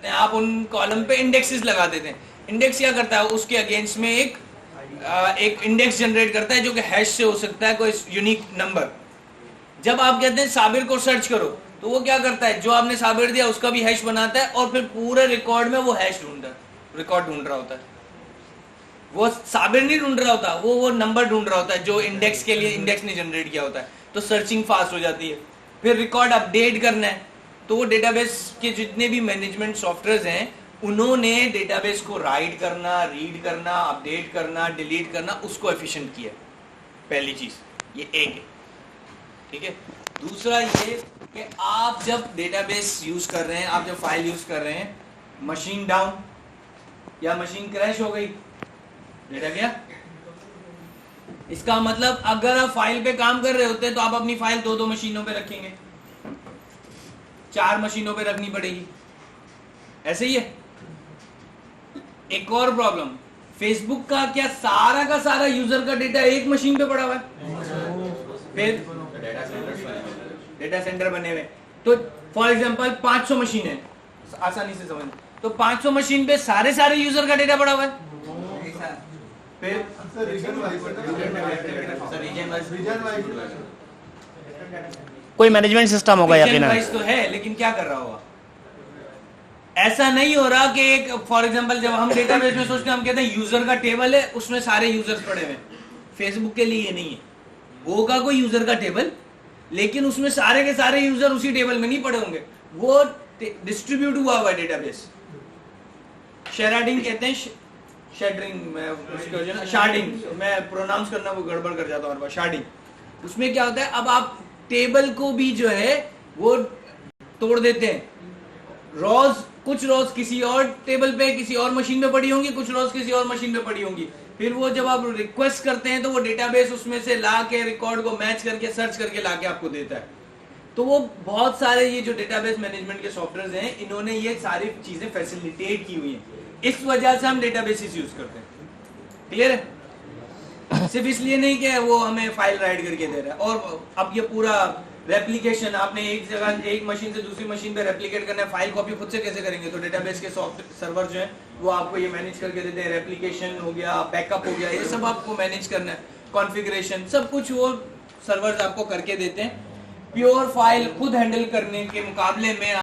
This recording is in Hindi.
करते हैं, आप उन कॉलम पे इंडेक्सेस लगा देते हैं। इंडेक्स क्या करता है, उसके अगेंस्ट में एक इंडेक्स जनरेट करता है जो कि हैश से हो सकता है, कोई यूनिक नंबर। जब आप कहते हैं साबिर को सर्च करो, तो वो क्या करता है, जो आपने साबिर दिया उसका भी हैश बनाता है और फिर पूरे रिकॉर्ड में वो हैश रिकॉर्ड ढूंढ रहा होता है। वो साबिर नहीं ढूंढ रहा होता, वो नंबर ढूंढ रहा होता है जो इंडेक्स के लिए इंडेक्स ने जनरेट किया होता है। तो सर्चिंग फास्ट हो जाती है। फिर रिकॉर्ड अपडेट करना है, तो वो डेटाबेस के जितने भी मैनेजमेंट सॉफ्टवेयर हैं, उन्होंने डेटाबेस को राइट करना, रीड करना, अपडेट करना, डिलीट करना, उसको एफिशिएंट किया। पहली चीज ये एक है, ठीक है। दूसरा ये कि आप जब डेटाबेस यूज कर रहे हैं, आप जब फाइल यूज कर रहे हैं, मशीन डाउन या मशीन क्रैश हो गई, डेटा गया। इसका मतलब अगर आप फाइल पे काम कर रहे होते हैं तो आप अपनी फाइल दो मशीनों पे रखेंगे, 4 मशीनों पे रखनी पड़ेगी, ऐसे ही है। एक और प्रॉब्लम, फेसबुक का क्या सारा यूजर का डेटा एक मशीन पे पड़ा हुआ है? फिर डेटा सेंटर बने हुए, तो फॉर एग्जांपल 500 मशीन है, आसानी से समझ, तो 500 मशीन पे सारे यूजर का डेटा पड़ा हुआ है। फिर कोई मैनेजमेंट सिस्टम होगा यकीनन, तो है, लेकिन क्या कर रहा होगा? ऐसा नहीं हो रहा कि एक फॉर एग्जांपल जब हम डेटाबेस में सोचते हैं, हम कहते हैं यूजर का टेबल है, उसमें सारे यूजर्स पड़े हुए। फेसबुक के लिए ये नहीं है, होगा कोई यूजर का टेबल, लेकिन उसमें सारे के सारे यूजर उसी टेबल में नहीं पड़े होंगे, वो डिस्ट्रीब्यूट हुआ हुआ डेटाबेस। शेराडिंग कहते हैं, शार्डिंग, मैं प्रोनाउंस करना वो गड़बड़ कर जाता हूँ, शार्डिंग। उसमें क्या होता है, अब आप टेबल को भी जो है वो तोड़ देते हैं, रॉज, कुछ रॉज किसी और टेबल पे किसी और मशीन पे पड़ी होंगी, कुछ रॉज किसी और मशीन पे पड़ी होंगी। फिर वो जब आप रिक्वेस्ट करते हैं तो वो डेटाबेस उसमें से ला के रिकॉर्ड को मैच करके सर्च करके ला के आपको देता है। तो वो बहुत सारे ये जो डेटाबेस मैनेजमेंट के सॉफ्टवेयर हैं, इन्होंने ये सारी चीजें फैसिलिटेट की हुई हैं, इस वजह से हम डेटाबेसेस यूज करते हैं। क्लियर है? सिर्फ इसलिए नहीं कि वो हमें फाइल राइट करके दे रहा है। और अब ये पूरा रेप्लिकेशन, आपने एक जगह एक मशीन से दूसरी मशीन पे रेप्लिकेट करना है, फाइल कॉपी खुद से कैसे करेंगे? तो डेटाबेस के सर्वर जो है वो आपको ये मैनेज करके देते हैं। रेप्लिकेशन हो गया, बैकअप हो गया, ये सब आपको मैनेज करना है, कॉन्फ़िगरेशन सब कुछ वो सर्वर्स आपको करके देते हैं। प्योर फाइल खुद हैंडल करने के मुकाबले में